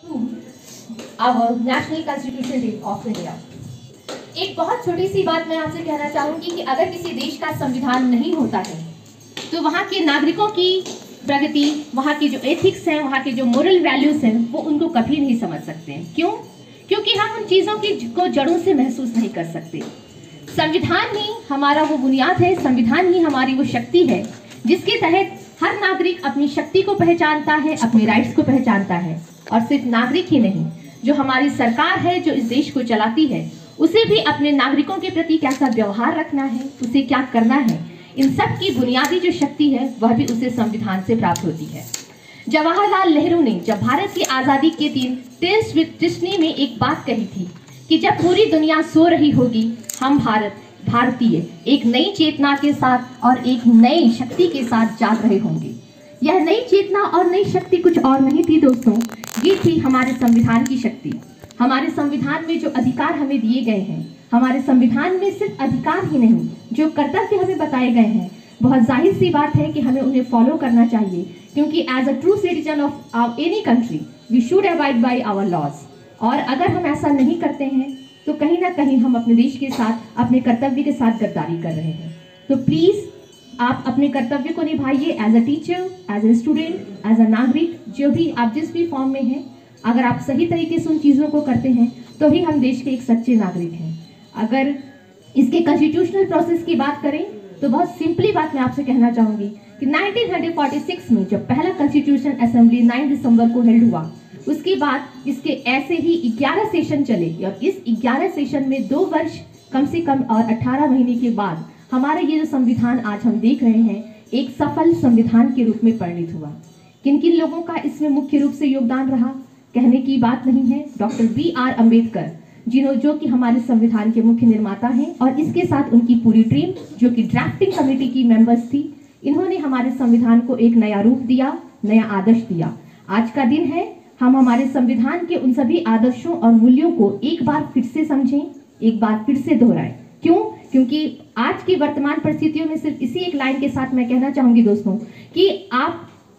our National Constitution Day of India. एक बहुत छोटी सी बात मैं आपसे कहना चाहूंगी कि अगर किसी देश का संविधान नहीं होता है तो वहाँ के नागरिकों की प्रगति, वहाँ के जो एथिक्स हैं, वहाँ के जो मोरल वैल्यूज हैं, वो उनको कभी नहीं समझ सकते हैं। क्यों? क्योंकि हम उन चीज़ों को जड़ों से महसूस नहीं कर सकते। संविधान ही हमारा वो बुनियाद है, संविधान ही हमारी वो शक्ति है जिसके तहत हर नागरिक अपनी शक्ति को पहचानता है, अपने राइट्स को पहचानता है। और सिर्फ नागरिक ही नहीं, जो हमारी सरकार है जो इस देश को चलाती है, उसे भी अपने नागरिकों के प्रति कैसा व्यवहार रखना है, उसे क्या करना है, इन सब की बुनियादी जो शक्ति है वह भी उसे संविधान से प्राप्त होती है। जवाहरलाल नेहरू ने जब भारत की आज़ादी के दिन टेस्ट विद डिस्नी में एक बात कही थी कि जब पूरी दुनिया सो रही होगी, हम भारतीय एक नई चेतना के साथ और एक नई शक्ति के साथ जाग रहे होंगे। यह नई चेतना और नई शक्ति कुछ और नहीं थी दोस्तों, ये थी हमारे संविधान की शक्ति। हमारे संविधान में जो अधिकार हमें दिए गए हैं, हमारे संविधान में सिर्फ अधिकार ही नहीं, जो कर्तव्य हमें बताए गए हैं, बहुत जाहिर सी बात है कि हमें उन्हें फॉलो करना चाहिए, क्योंकि as a true citizen of any country we should abide by our laws. और अगर हम ऐसा नहीं करते हैं तो कहीं ना कहीं हम अपने देश के साथ, अपने कर्तव्य के साथ गद्दारी कर रहे हैं। तो प्लीज़ आप अपने कर्तव्य को निभाइए as a teacher, as a student, as a नागरिक, जो भी आप जिस भी फॉर्म में हैं। अगर आप सही तरीके से उन चीज़ों को करते हैं तो ही हम देश के एक सच्चे नागरिक हैं। अगर इसके कॉन्स्टिट्यूशनल प्रोसेस की बात करें तो बहुत सिंपली बात मैं आपसे कहना चाहूँगी कि 1946 में जब पहला कॉन्स्टिट्यूशन असेंबली 9 दिसंबर को हेल्ड हुआ, उसके बाद इसके ऐसे ही 11 सेशन चले और इस 11 सेशन में 2 वर्ष कम से कम और 18 महीने के बाद हमारा ये जो संविधान आज हम देख रहे हैं एक सफल संविधान के रूप में परिणित हुआ। किन किन लोगों का इसमें मुख्य रूप से योगदान रहा, कहने की बात नहीं है। Doctor B.R. अम्बेडकर जो कि हमारे संविधान के मुख्य निर्माता हैं, और इसके साथ उनकी पूरी टीम जो कि ड्राफ्टिंग कमेटी की मेंबर्स थी, इन्होंने हमारे संविधान को एक नया रूप दिया, नया आदर्श दिया। आज का दिन है, हम हमारे संविधान के उन सभी आदर्शों और मूल्यों को एक बार फिर से समझें, एक बार फिर से दोहराएं। क्यों? क्योंकि आज की वर्तमान परिस्थितियों में सिर्फ इसी एक लाइन के साथ मैं कहना चाहूंगी दोस्तों कि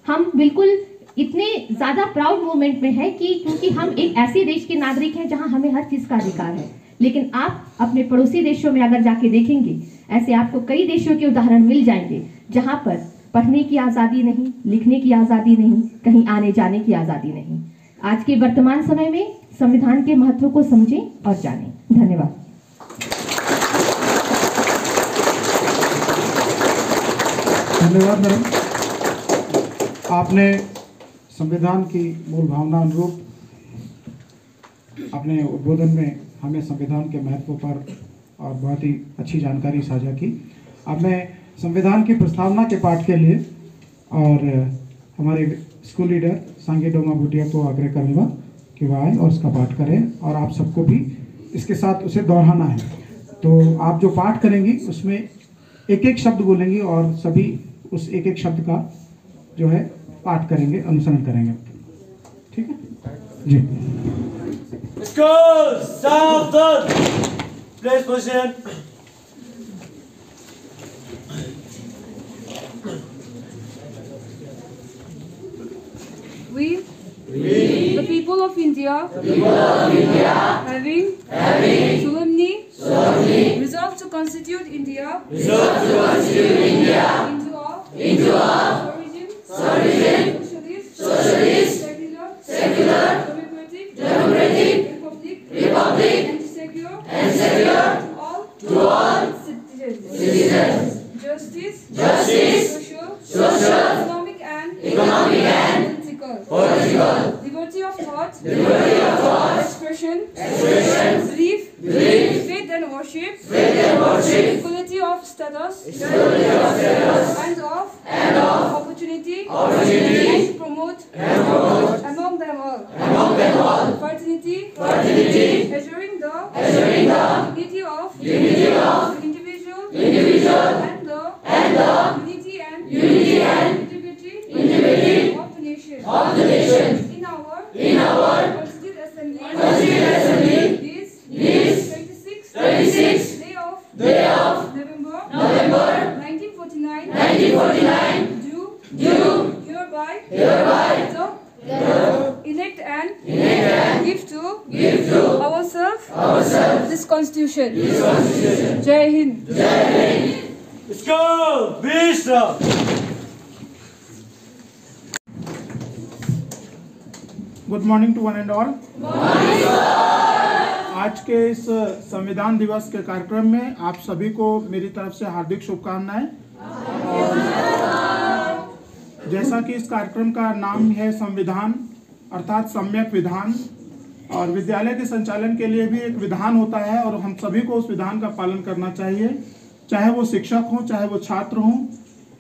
हम बिल्कुल इतने ज़्यादा प्राउड मोमेंट में है कि क्योंकि हम एक ऐसे देश के नागरिक हैं जहां हमें हर चीज़ का अधिकार है। लेकिन आप अपने पड़ोसी देशों में अगर जाके देखेंगे, ऐसे आपको कई देशों के उदाहरण मिल जाएंगे जहां पर पढ़ने की आज़ादी नहीं, लिखने की आज़ादी नहीं, कहीं आने जाने की आज़ादी नहीं। आज के वर्तमान समय में संविधान के महत्व को समझें और जानें। धन्यवाद। धन्यवाद मैडम, आपने संविधान की मूल भावना अनुरूप अपने उद्बोधन में हमें संविधान के महत्व पर और बहुत ही अच्छी जानकारी साझा की। अब मैं संविधान की प्रस्तावना के पाठ के लिए और हमारे स्कूल लीडर सांगे डोमा भूटिया को आग्रह करूँगा कि वह आए और उसका पाठ करें, और आप सबको भी इसके साथ उसे दोहराना है। तो आप जो पाठ करेंगी उसमें एक एक शब्द बोलेंगी और सभी उस एक एक शब्द का जो है पाठ करेंगे, अनुसरण करेंगे। ठीक है जी। Please position. We, the people of India, having solemnly resolved to constitute India into a sovereign, socialist, secular, democratic republic, and secure to all citizens. Justice, social, economic and political. Liberty of thought, expression, belief, faith and worship, equality of status, and of opportunity, and to promote among them all fraternity, assuring the dignity of individual and the unity and integrity of the nation. In our Constituent Assembly, this 26th day of November 1949 do hereby elect and give to ourselves this Constitution. Jai Hind. Let's go! Be strong! Good morning to one and all. आज के इस संविधान दिवस के कार्यक्रम में आप सभी को मेरी तरफ से हार्दिक शुभकामनाएं। और जैसा कि इस कार्यक्रम का नाम है संविधान अर्थात सम्यक विधान, और विद्यालय के संचालन के लिए भी एक विधान होता है और हम सभी को उस विधान का पालन करना चाहिए, चाहे वो शिक्षक हों चाहे वो छात्र हों।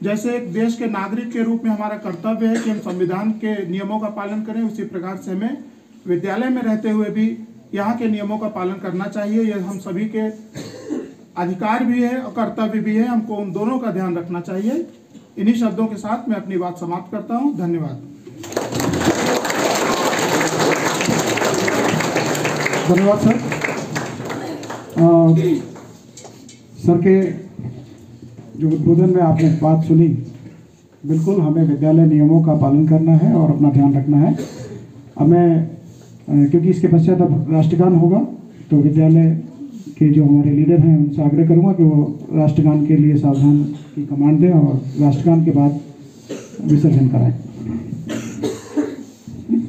जैसे एक देश के नागरिक के रूप में हमारा कर्तव्य है कि हम संविधान के नियमों का पालन करें, उसी प्रकार से हमें विद्यालय में रहते हुए भी यहाँ के नियमों का पालन करना चाहिए। यह हम सभी के अधिकार भी है और कर्तव्य भी है, हमको उन दोनों का ध्यान रखना चाहिए। इन्हीं शब्दों के साथ मैं अपनी बात समाप्त करता हूँ। धन्यवाद। धन्यवाद सर। सर के जो उद्बोधन में आपने बात सुनी, बिल्कुल हमें विद्यालय नियमों का पालन करना है और अपना ध्यान रखना है। हमें क्योंकि इसके पश्चात अब राष्ट्रगान होगा, तो विद्यालय के जो हमारे लीडर हैं उनसे आग्रह करूंगा कि वो राष्ट्रगान के लिए सावधान की कमांड दें और राष्ट्रगान के बाद विसर्जन कराएं।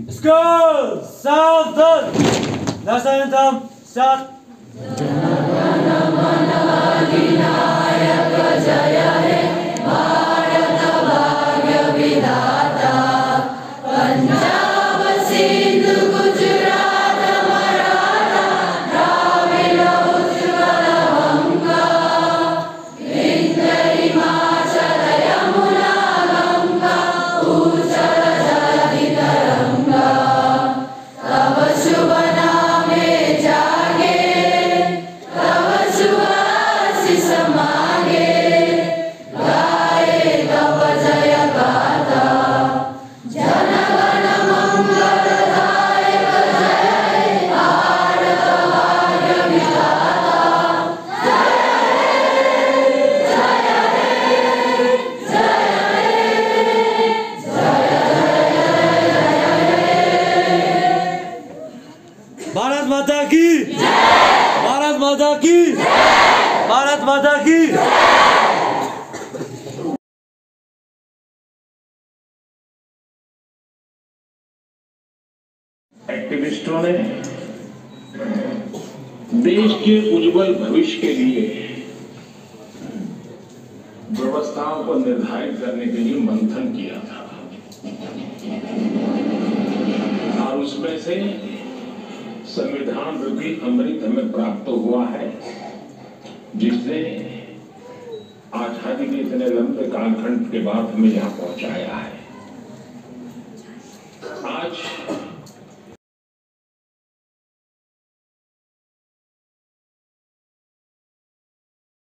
Let's go! Southern! National anthem, start! Bharat माता की जय! भारत माता की जय! भारत माता की एक्टिविस्टों ने देश के उज्जवल भविष्य के लिए व्यवस्थाओं को निर्धारित करने के लिए मंथन किया था, और उसमें से संविधान रूपी अमृत हमें प्राप्त हुआ है, जिसने आजादी के इतने लंबे कालखंड के बाद हमें यहाँ पहुंचाया है। आज